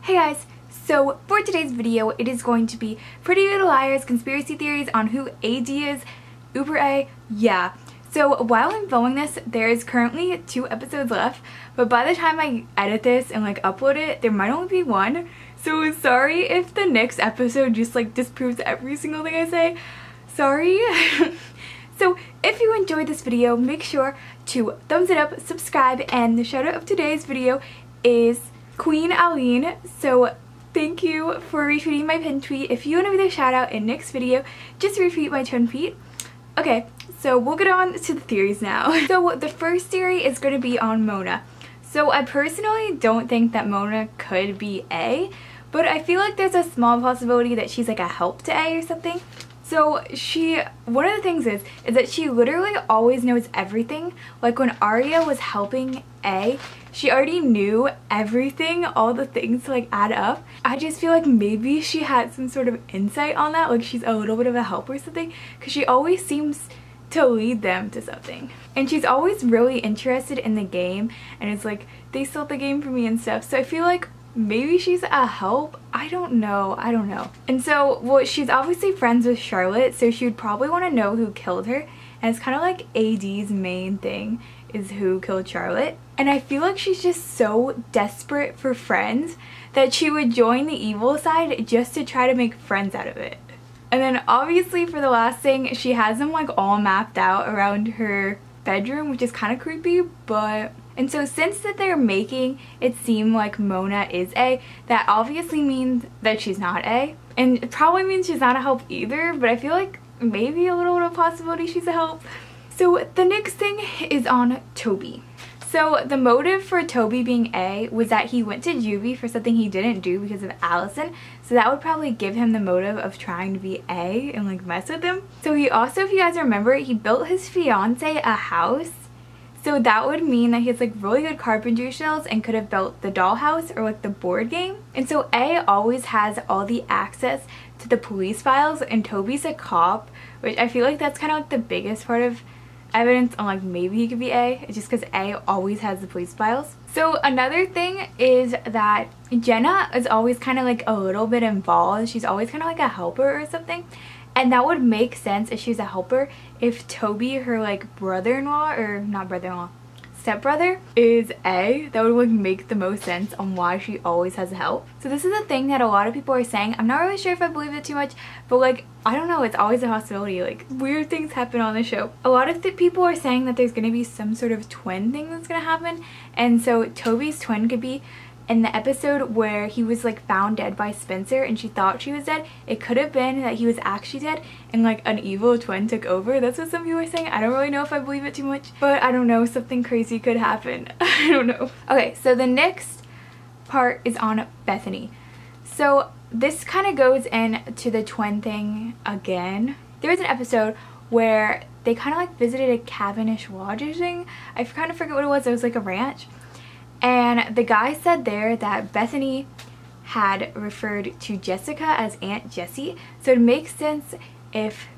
Hey guys, so for today's video it is going to be Pretty Little Liars conspiracy theories on who AD is, Uber A, yeah. So while I'm filming this, there is currently 2 episodes left, but by the time I edit this and upload it, there might only be 1. So sorry if the next episode just disproves every single thing I say. Sorry. So if you enjoyed this video, make sure to thumbs it up, subscribe, and the shout out of today's video is Queen Aline. So thank you for retweeting my pinned tweet. If you want to be the shout out in next video, just retweet my pinned tweet. Okay, so we'll get on to the theories now. So the first theory is going to be on Mona. So I personally don't think that Mona could be A, but I feel like there's a small possibility that she's like a help to A or something. So one of the things is that she literally always knows everything. Like when Aria was helping A, she already knew everything, all the things to add up. I just feel like maybe she had some sort of insight on that, like she's a little bit of a help or something, because she always seems to lead them to something. And she's always really interested in the game, and it's like, they sold the game for me and stuff. So I feel like maybe she's a help. I don't know. And so, well, she's obviously friends with Charlotte, so she would probably want to know who killed her. And it's kind of like AD's main thing is who killed Charlotte. And I feel like she's just so desperate for friends that she would join the evil side just to try to make friends out of it. And then obviously for the last thing, she has them all mapped out around her bedroom, which is kind of creepy, but... And so since that they're making it seem like Mona is A, that obviously means that she's not A. And it probably means she's not a help either, but I feel like maybe a little bit of possibility she's a help. So the next thing is on Toby. So the motive for Toby being A was that he went to juvie for something he didn't do because of Allison. So that would probably give him the motive of trying to be A and mess with him. So he also, if you guys remember, he built his fiance a house. So that would mean that he has really good carpentry skills and could have built the dollhouse or the board game. And so A always has all the access to the police files, and Toby's a cop, which I feel like that's kind of the biggest part of evidence on maybe he could be A. It's just because A always has the police files. So another thing is that Jenna is always kind of a little bit involved. She's always kind of a helper or something. And that would make sense if she's a helper if Toby, her brother-in-law, or not brother-in-law, stepbrother, is A. That would make the most sense on why she always has help. So this is a thing that a lot of people are saying. I'm not really sure if I believe it too much, but I don't know, it's always a possibility. Weird things happen on the show. A lot of people are saying that there's going to be some sort of twin thing that's going to happen. And so Toby's twin could be in the episode where he was found dead by Spencer and she thought she was dead. It could have been that he was actually dead and an evil twin took over. That's what some people are saying. I don't really know if I believe it too much, but I don't know, something crazy could happen. I don't know. Okay, so the next part is on Bethany. So this kind of goes into the twin thing again. There was an episode where they kind of visited a cabin-ish lodge thing. I kind of forget what it was. It was a ranch. And the guy said there that Bethany had referred to Jessica as Aunt Jessie. So it makes sense if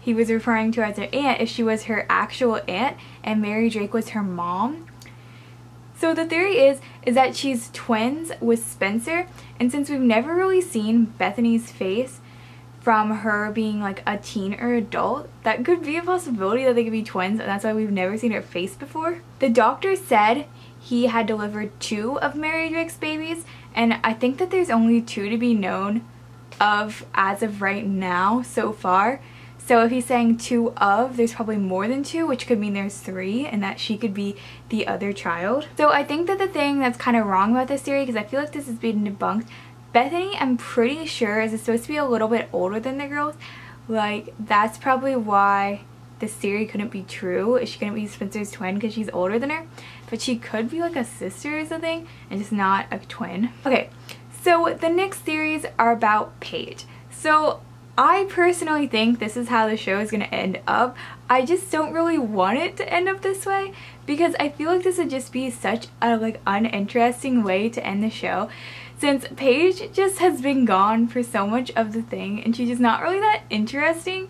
he was referring to her as her aunt, if she was her actual aunt and Mary Drake was her mom. So the theory is that she's twins with Spencer. And since we've never really seen Bethany's face from her being a teen or adult, that could be a possibility that they could be twins, and that's why we've never seen her face before. The doctor said he had delivered 2 of Mary Drake's babies, and I think that there's only 2 to be known of as of right now so far. So if he's saying 2 of, there's probably more than 2, which could mean there's 3 and that she could be the other child. So I think that the thing that's kind of wrong about this theory, because I feel like this is being debunked, Bethany, I'm pretty sure, is supposed to be a little bit older than the girls. That's probably why this theory couldn't be true. She couldn't be Spencer's twin because she's older than her. But she could be a sister or something and just not a twin. Okay, so the next theories are about Paige. So I personally think this is how the show is going to end up. I just don't really want it to end up this way because I feel like this would just be such a uninteresting way to end the show, since Paige just has been gone for so much of the thing and she's just not really that interesting.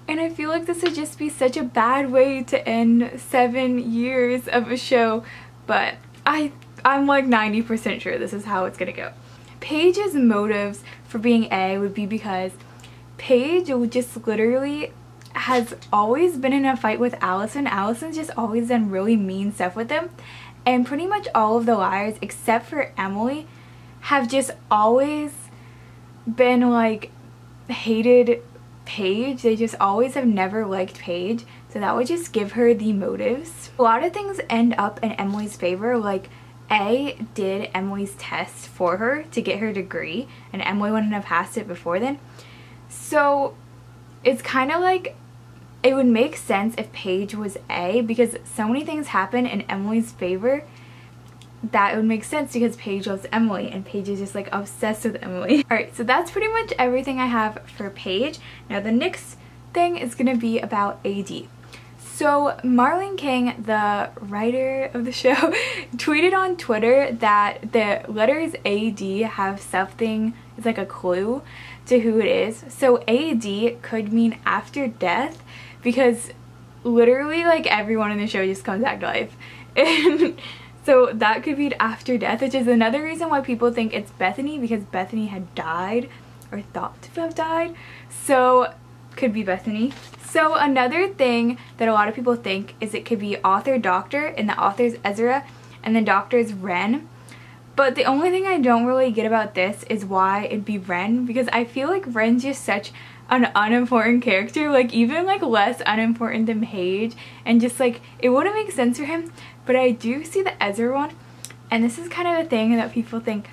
And I feel like this would just be such a bad way to end 7 years of a show, but I'm 90% sure this is how it's gonna go. Paige's motives for being A would be because Paige just literally has always been in a fight with Allison. Allison's just always done really mean stuff with them. And pretty much all of the liars, except for Emily, have just always been like hated Paige. They just always have never liked Paige. So that would just give her the motives. A lot of things end up in Emily's favor. Like A did Emily's test for her to get her degree, and Emily wouldn't have passed it before then. So it's kind of like it would make sense if Paige was A, because so many things happen in Emily's favor that it would make sense because Paige loves Emily and Paige is just like obsessed with Emily. Alright, so that's pretty much everything I have for Paige. Now the next thing is going to be about AD. So Marlene King, the writer of the show, tweeted on Twitter that the letters AD have something, it's like a clue to who it is. So AD could mean after death, because literally like everyone in the show just comes back to life. And so that could be after death, which is another reason why people think it's Bethany, because Bethany had died or thought to have died. So could be Bethany. So another thing that a lot of people think is it could be author Doctor, and the author's Ezra and the doctor's Ren. But the only thing I don't really get about this is why it'd be Ren, because I feel like Ren's just such an unimportant character, like even like less unimportant than Paige, and just like it wouldn't make sense for him. But I do see the Ezra one, and this is kind of a thing that people think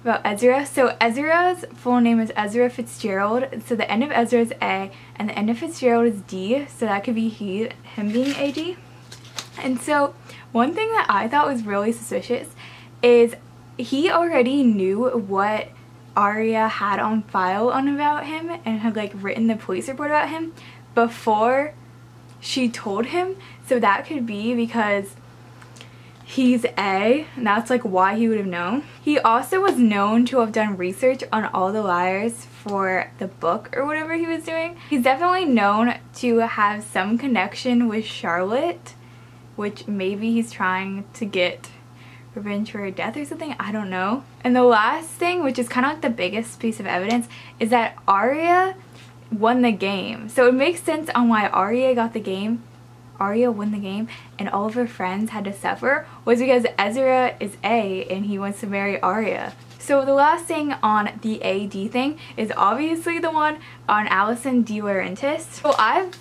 about Ezra. So Ezra's full name is Ezra Fitzgerald, so the end of Ezra is A and the end of Fitzgerald is D, so that could be him being AD. And so one thing that I thought was really suspicious is he already knew what Aria had on file on about him and had like written the police report about him before she told him. So that could be because he's A, and that's like why he would have known. He also was known to have done research on all the liars for the book or whatever he was doing. He's definitely known to have some connection with Charlotte, which maybe he's trying to get revenge for her death or something, I don't know. And the last thing, which is kind of like the biggest piece of evidence, is that Aria won the game. So it makes sense on why Aria got the game. Aria won the game and all of her friends had to suffer was because Ezra is A and he wants to marry Aria. So the last thing on the AD thing is obviously the one on Allison De Laurentiis. So I've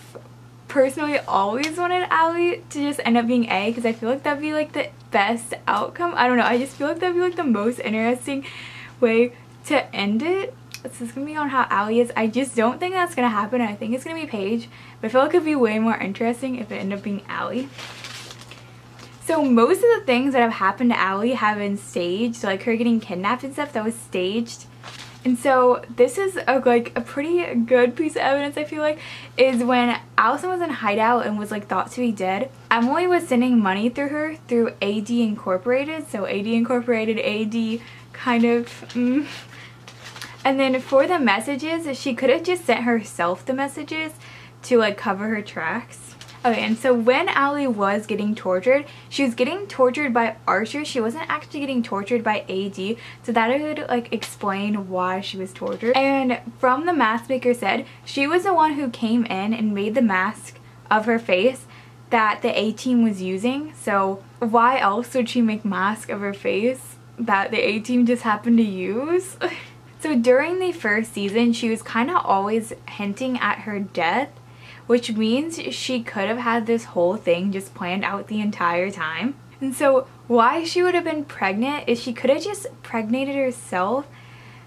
personally always wanted Allie to just end up being A, because I feel like that'd be like the best outcome. I don't know, I just feel like that'd be like the most interesting way to end it. This is gonna be on how Allie is. I just don't think that's gonna happen. I think it's gonna be Paige, but I feel like it'd be way more interesting if it ended up being Allie. So most of the things that have happened to Allie have been staged. So like her getting kidnapped and stuff, that was staged. And so this is like a pretty good piece of evidence, I feel like, is when Allison was in hideout and was like thought to be dead, Emily was sending money through her through AD Incorporated. So AD Incorporated, AD kind of And then for the messages, she could have just sent herself the messages to like cover her tracks. Okay, and so when Allie was getting tortured, she was getting tortured by Archer. She wasn't actually getting tortured by AD, so that would like explain why she was tortured. And from the mask maker said, she was the one who came in and made the mask of her face that the A-team was using. So why else would she make mask of her face that the A-team just happened to use? So during the first season, she was kind of always hinting at her death, which means she could have had this whole thing just planned out the entire time. And so why she would have been pregnant is she could have just pregnated herself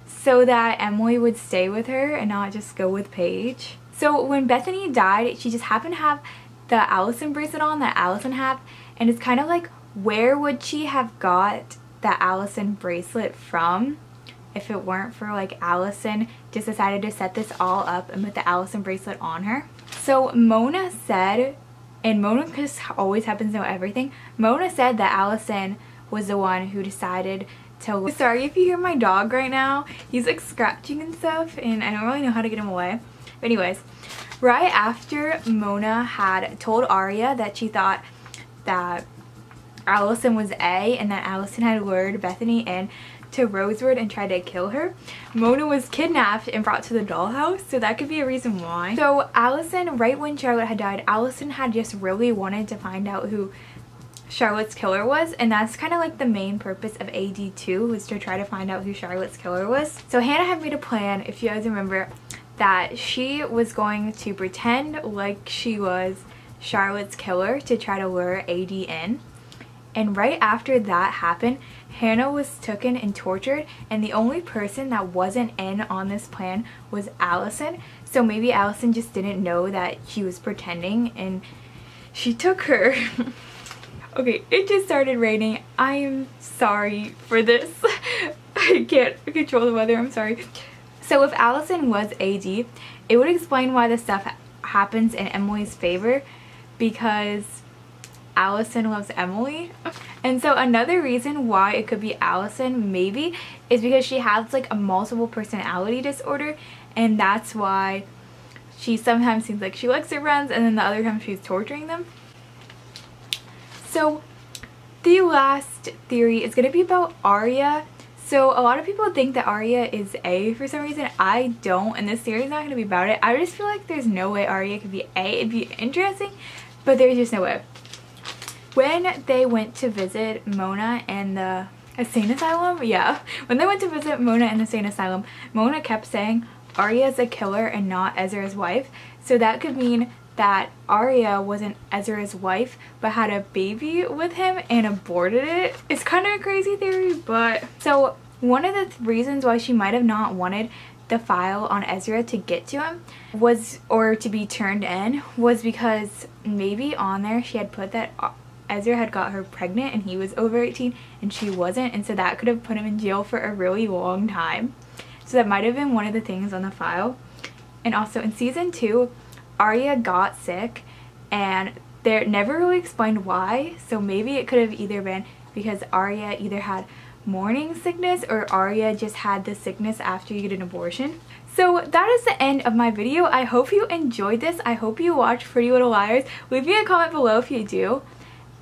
so that Emily would stay with her and not just go with Paige. So when Bethany died, she just happened to have the Allison bracelet on that Allison had, and it's kind of like, where would she have got the Allison bracelet from if it weren't for like Allison just decided to set this all up and put the Allison bracelet on her? So Mona said, and Mona just always happens to know everything, Mona said that Allison was the one who decided to... Sorry if you hear my dog right now. He's like scratching and stuff and I don't really know how to get him away. But anyways, right after Mona had told Aria that she thought that Allison was A and that Allison had lured Bethany in to Rosewood and tried to kill her. Mona was kidnapped and brought to the dollhouse, so that could be a reason why. So Allison, right when Charlotte had died, Allison had just really wanted to find out who Charlotte's killer was, and that's kind of like the main purpose of AD2, was to try to find out who Charlotte's killer was. So Hannah had made a plan, if you guys remember, that she was going to pretend like she was Charlotte's killer to try to lure AD in. And right after that happened, Hannah was taken and tortured, and the only person that wasn't in on this plan was Allison. So maybe Allison just didn't know that she was pretending and she took her. Okay, it just started raining. I am sorry for this. I can't control the weather, I'm sorry. So if Allison was AD, it would explain why this stuff happens in Emily's favor, because Allison loves Emily. And so another reason why it could be Allison maybe is because she has like a multiple personality disorder, and that's why she sometimes seems like she likes her friends and then the other time she's torturing them. So the last theory is going to be about Aria. So a lot of people think that Aria is A for some reason. I don't, and this theory is not going to be about it. I just feel like there's no way Aria could be A. It'd be interesting, but there's just no way. When they went to visit Mona and the insane asylum, when they went to visit Mona in the insane asylum, Mona kept saying Aria's a killer and not Ezra's wife. So that could mean that Aria wasn't Ezra's wife but had a baby with him and aborted it. It's kind of a crazy theory, but so one of the reasons why she might have not wanted the file on Ezra to get to him was, or to be turned in, was because maybe on there she had put that Ezra had got her pregnant and he was over 18 and she wasn't, and so that could have put him in jail for a really long time. So that might have been one of the things on the file. And also in season 2, Aria got sick and they're never really explained why, so maybe it could have either been because Aria either had morning sickness or Aria just had the sickness after you get an abortion. So that is the end of my video. I hope you enjoyed this. I hope you watched Pretty Little Liars. Leave me a comment below if you do.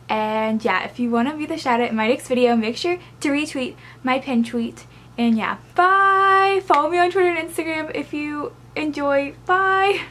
And yeah, if you want to be the shout out in my next video, make sure to retweet my pinned tweet. And yeah, bye! Follow me on Twitter and Instagram if you enjoy. Bye!